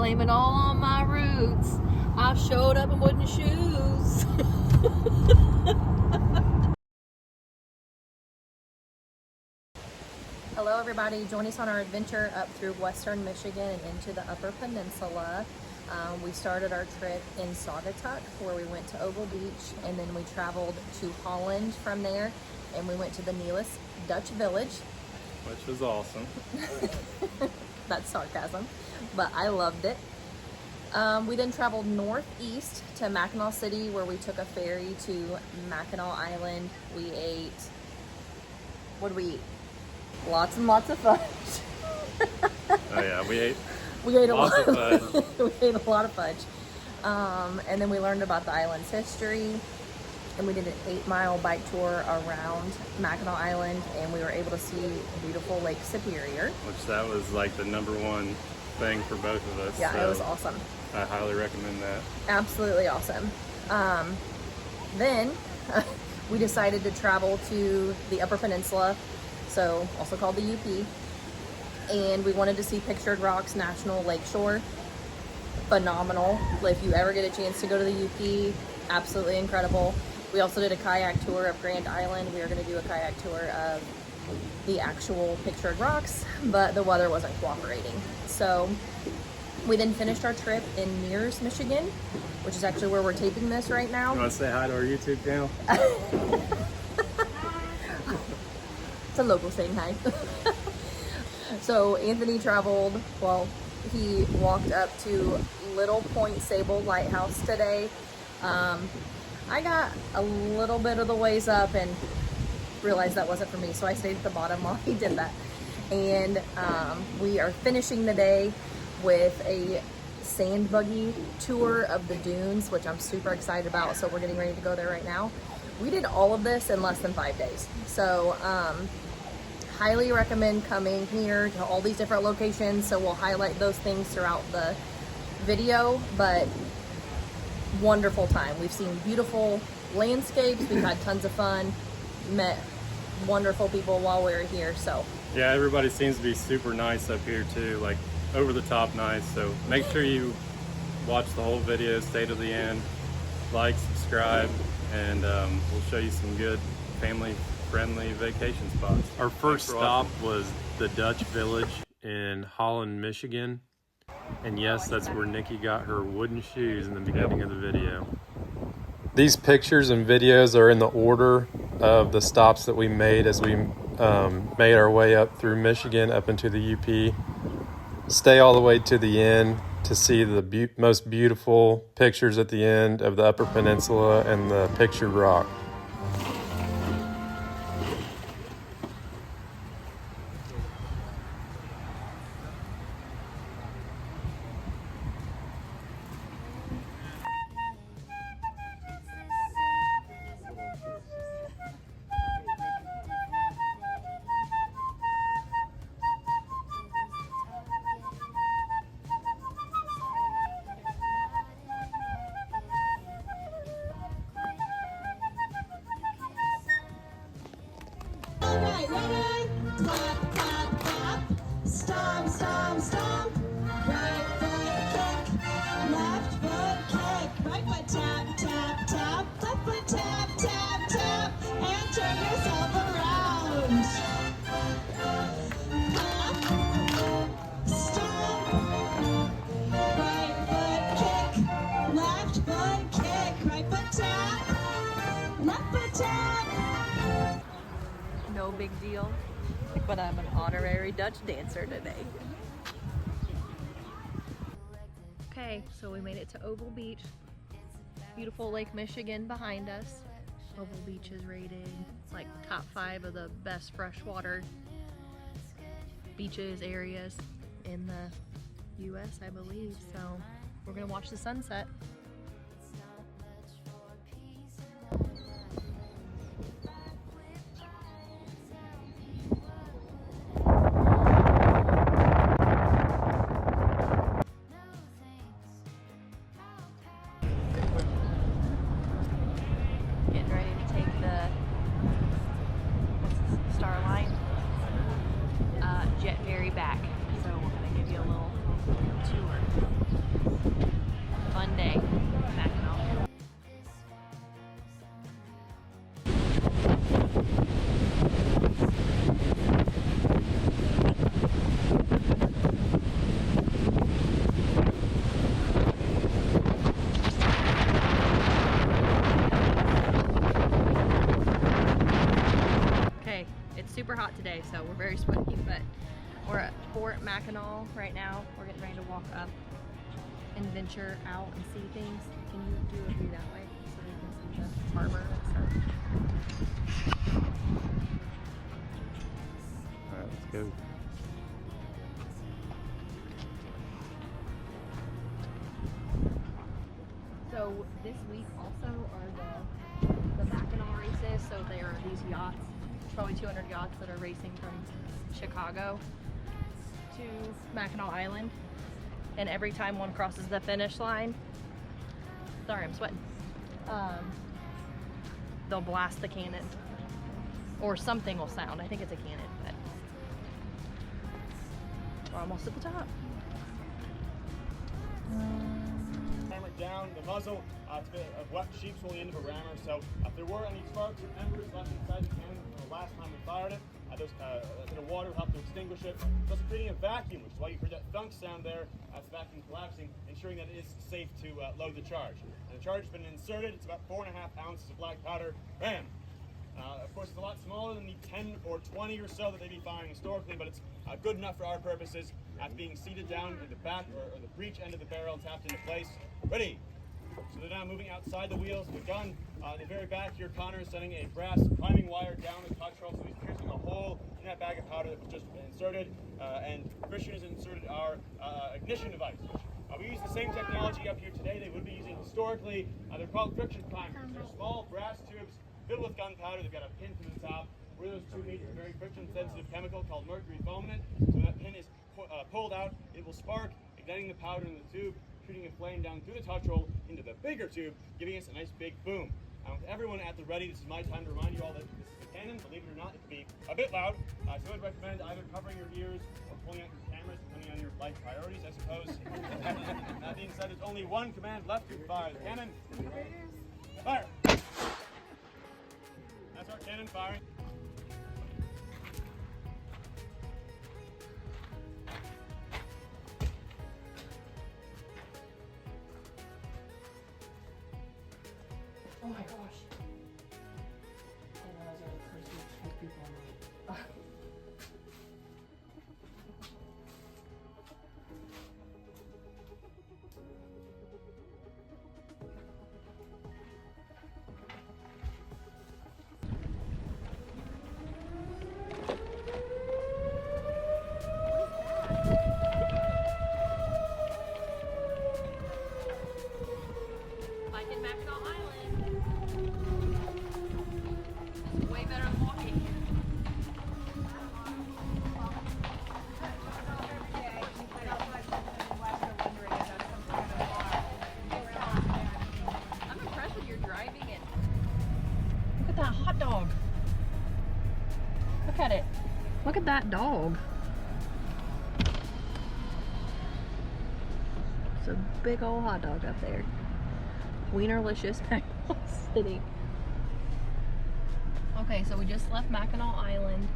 blame it all on my roots. I showed up in wooden shoes. Hello everybody, join us on our adventure up through western Michigan and into the upper peninsula. We started our trip in Saugatuck, where we went to Oval Beach, and then we traveled to Holland from there, and we went to the Nelis Dutch Village. Which was awesome. That's sarcasm, but I loved it. We then traveled northeast to Mackinac City, where we took a ferry to Mackinac Island. We ate, what did we eat? Lots and lots of fudge. Oh yeah, we ate a lots lot of fudge. We ate a lot of fudge. And then we learned about the island's history, and we did an 8-mile bike tour around Mackinac Island, and we were able to see beautiful Lake Superior. Which that was like the #1 thing for both of us. Yeah, so it was awesome. I highly recommend that. Absolutely awesome. Then we decided to travel to the Upper Peninsula, so also called the UP, and we wanted to see Pictured Rocks National Lakeshore. Phenomenal. If you ever get a chance to go to the UP, absolutely incredible. We also did a kayak tour of Grand Island. We were going to do a kayak tour of the actual Pictured Rocks, but the weather wasn't cooperating. So we then finished our trip in Mears, Michigan, which is actually where we're taping this right now. You want to say hi to our YouTube channel? It's a local saying hi. So Anthony traveled, well, he walked up to Little Point Sable Lighthouse today. I got a little bit of the ways up and realized that wasn't for me, so I stayed at the bottom while he did that. And we are finishing the day with a sand buggy tour of the dunes, which I'm super excited about, so we're getting ready to go there right now. We did all of this in less than 5 days, so highly recommend coming here to all these different locations. So we'll highlight those things throughout the video, but wonderful time. We've seen beautiful landscapes, we've had tons of fun, met wonderful people while we were here. So Yeah, everybody seems to be super nice up here too, like over the top nice. So make sure you watch the whole video, stay to the end, like, subscribe, and we'll show you some good family-friendly vacation spots. Our first stop was the Dutch Village in Holland, Michigan. And yes, that's where Nikki got her wooden shoes in the beginning of the video. These pictures and videos are in the order of the stops that we made as we made our way up through Michigan up into the UP. Stay all the way to the end to see the most beautiful pictures at the end of the Upper Peninsula and the Pictured Rock. Alright, ready? Clap, clap, clap. Stomp, stomp, stomp. Right foot kick. Left foot kick. Right foot tap, tap, tap. Left foot tap, tap, tap. And turn yourself around. Clap. Stomp. Right foot kick. Left foot kick. Right foot tap. Left foot tap. no big deal, but I'm an honorary Dutch dancer today. Okay, so we made it to Oval Beach. Beautiful Lake Michigan behind us. Oval Beach is rated like top 5 of the best freshwater beaches areas in the US, I believe. So we're gonna watch the sunset. Getting ready to take the Starline jet ferry back. So we're gonna give you a little tour. super hot today, so we're very sweaty, but we're at Fort Mackinac right now. We're getting ready to walk up and venture out and see things. Can you do a view that way so you can see the harbor and stuff? All right, let's go. So this week also are the Mackinac races. So there are these yachts, probably 200 yachts that are racing from Chicago to Mackinac Island. And every time one crosses the finish line, sorry, I'm sweating. They'll blast the cannon, or something will sound. I think it's a cannon, but we're almost at the top. Hammer down the muzzle to get a wet sheep's wool end of a rammer. So if there were any sparks or embers left inside the cannon from the last time we fired it, a bit of water helped to extinguish it. It's also creating a vacuum, which is why you heard that thunk sound there. That's the vacuum collapsing, ensuring that it is safe to load the charge. And the charge has been inserted. It's about 4.5 ounces of black powder. Bam! Of course, it's a lot smaller than the 10 or 20 or so that they'd be firing historically, but it's good enough for our purposes. After being seated down in the back or the breech end of the barrel, tapped into place. Ready! So they're now moving outside the wheels of the gun. In the very back here, Connor is setting a brass climbing wire down the touch hole, so he's piercing a hole in that bag of powder that was just inserted. And Christian has inserted our ignition device, which we use the same technology up here today they would be using historically. They're called friction primers. They're small brass tubes filled with gunpowder. They've got a pin to the top. Where those two meet is a very friction-sensitive chemical called mercury foamant. So when that pin is pulled out, it will spark, igniting the powder in the tube, shooting a flame down through the touch hole into the bigger tube, giving us a nice big boom. With everyone at the ready, this is my time to remind you all that this is a cannon. Believe it or not, it can be a bit loud. So I would recommend either covering your ears or pulling out your cameras, depending on your life priorities, I suppose. That being said, there's only one command left to fire the cannon. Fire! That's our cannon firing. Oh my gosh. I know those are the crazy people on me. Like in Mackinac Island. It's way better than walking. I'm impressed with your driving and look at that hot dog. Look at it. Look at that dog. It's a big old hot dog up there. Wienerlicious Mackinac City. Okay, so we just left Mackinac Island,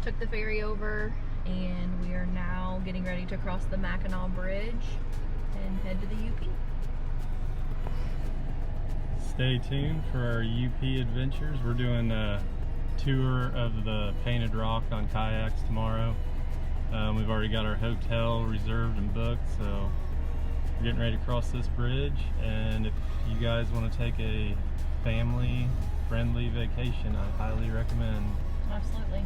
took the ferry over, and we are now getting ready to cross the Mackinac Bridge and head to the UP. Stay tuned for our UP adventures. We're doing a tour of the Painted Rock on kayaks tomorrow. We've already got our hotel reserved and booked, so we're getting ready to cross this bridge. And if you guys want to take a family-friendly vacation, I highly recommend. Absolutely.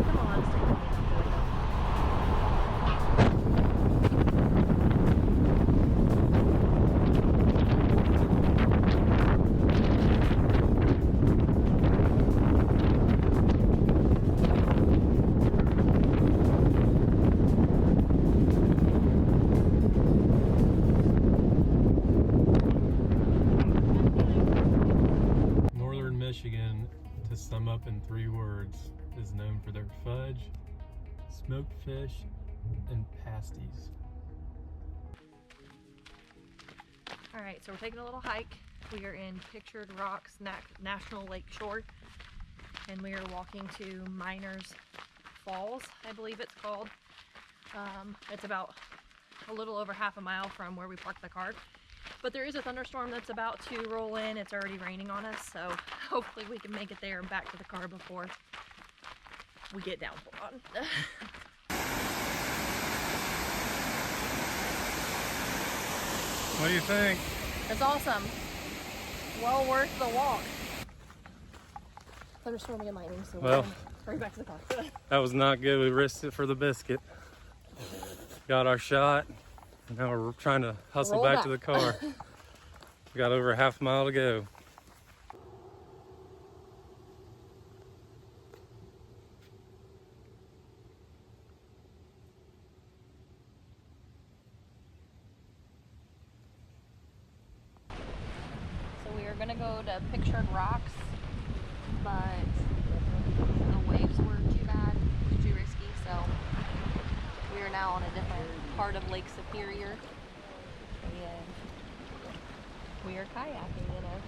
Come on, stay with me. Michigan, to sum up in 3 words, is known for their fudge, smoked fish, and pasties. All right, so we're taking a little hike. We are in Pictured Rocks National Lake Shore, and we are walking to Miners Falls, I believe it's called. It's about a little over half a mile from where we parked the car. But there is a thunderstorm that's about to roll in. It's already raining on us, so hopefully we can make it there and back to the car before we get downpour on. What do you think? It's awesome. Well worth the walk. Thunderstorming and lightning, so Well, hurry back to the car. that was not good. We risked it for the biscuit. Got our shot. Now we're trying to hustle Roll back to the car. We got over a half mile to go. So we are gonna go to Pictured Rocks, but the waves were too bad, it was too risky, so we are now on a different part of Lake Superior. And we are kayaking in it.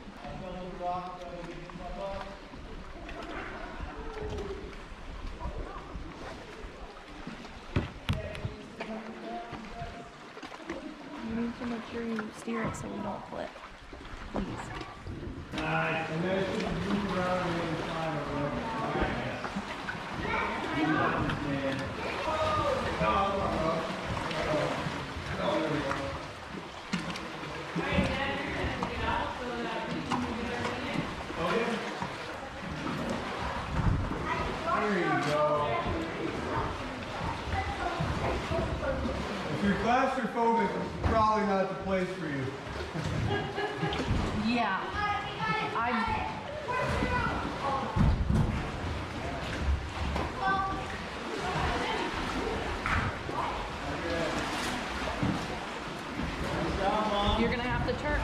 You need to make sure you steer it so we don't flip. Please. Nice. And then it's just move around the other side of There you go. If you're claustrophobic, it's probably not the place for you. Yeah. You're gonna have to turn.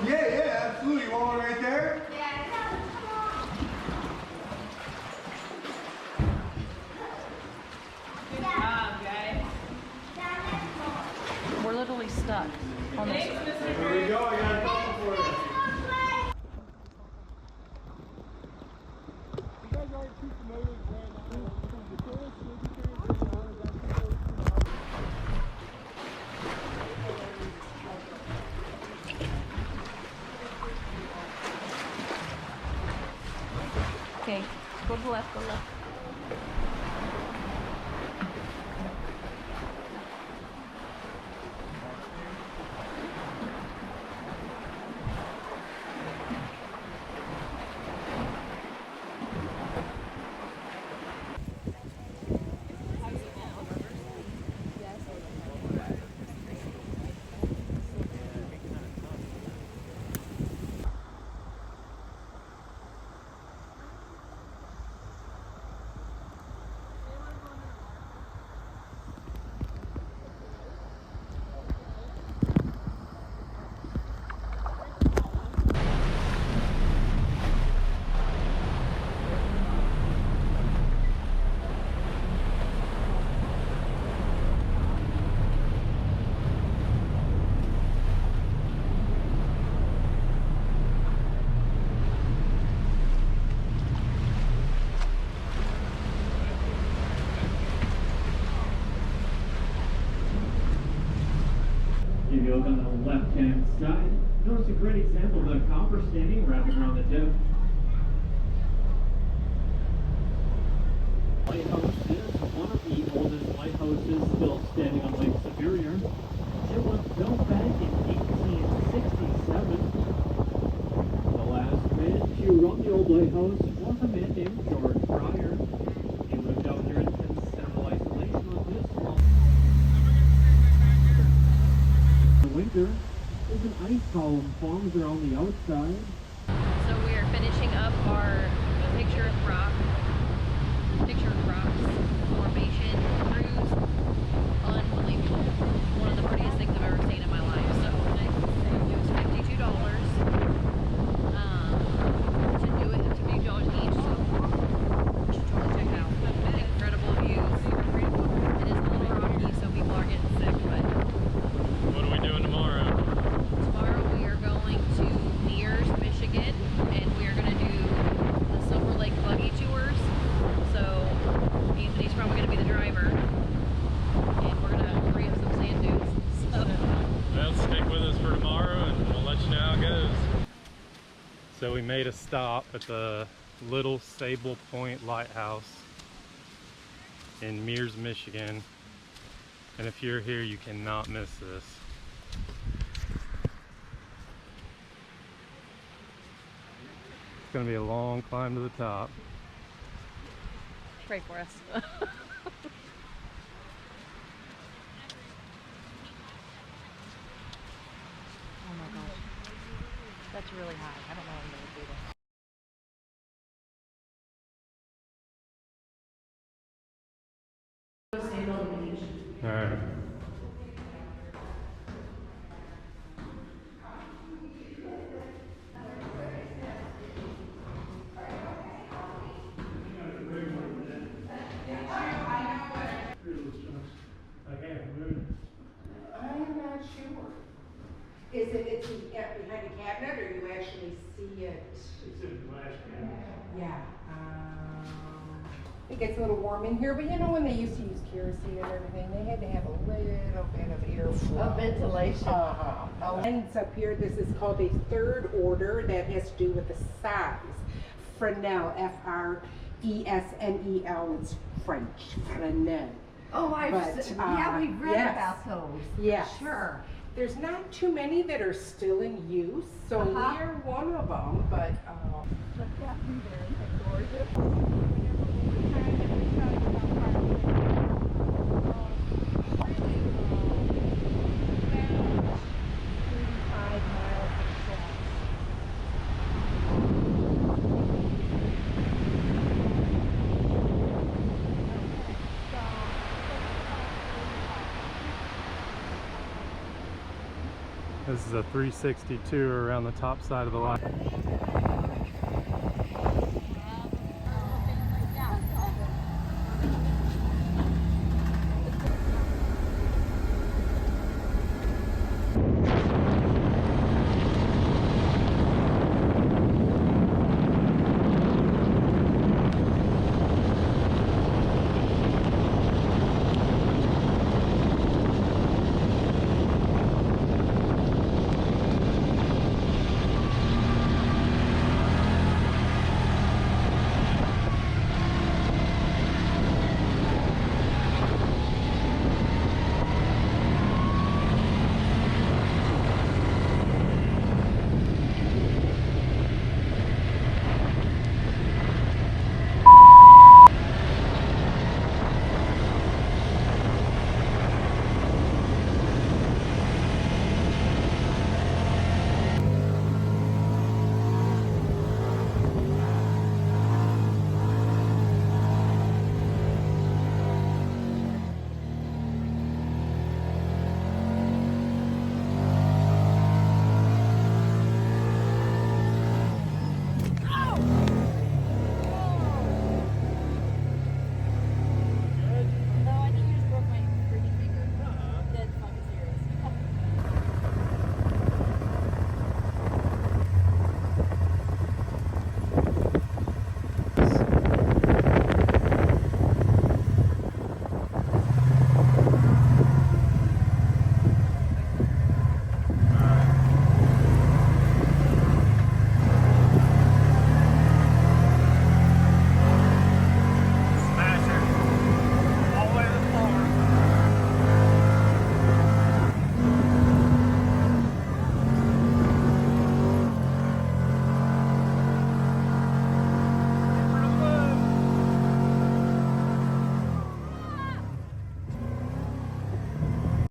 Yeah, absolutely. You want one right there? We're literally stuck on this. There you go. I got a couple for you. You guys aren't too familiar with Grand Island. The tourist tributary of Grand Island is actually Okay, go to the left, go to the left. If you look on the left-hand side, notice a great example of the copper standing wrapping around the tip. Lighthouse is one of the oldest lighthouses still standing on Lake Superior. It was built back in 1867. The last man to run the old lighthouse was a man named George Pryor. He lived out here in considerable isolation with his small winter, there's an ice column forms around the outside. So we are finishing up our Pictured Rocks formation cruise. Unbelievable. One of the prettiest things I've ever seen in my life. So it was $52 to do it, $52 each. So you should totally check it out. Incredible views. It is a little rocky, so people are getting sick, but What are we doing tomorrow? tomorrow we are going to Mears, Michigan, and we are going to do the Silver Lake Buggy Tour. So we made a stop at the Little Sable Point Lighthouse in Mears, Michigan. And if you're here, you cannot miss this. It's gonna be a long climb to the top. Pray for us. Oh my gosh. That's really high. I don't know if I'm gonna do this. All right. I'm not sure. Is it's behind a cabinet, or you actually see it? It's in the glass cabinet. Yeah. It gets a little warm in here, but you know when they used to use kerosene and everything, they had to have a little bit of airflow. Of ventilation. Lens up here, this is called a third order that has to do with the size. Fresnel, Fresnel, it's French, Fresnel. Oh, yeah, we've read yes. about those. Yes. Sure. There's not too many that are still in use, so we are one of them, but This is a 360 tour around the top side of the line.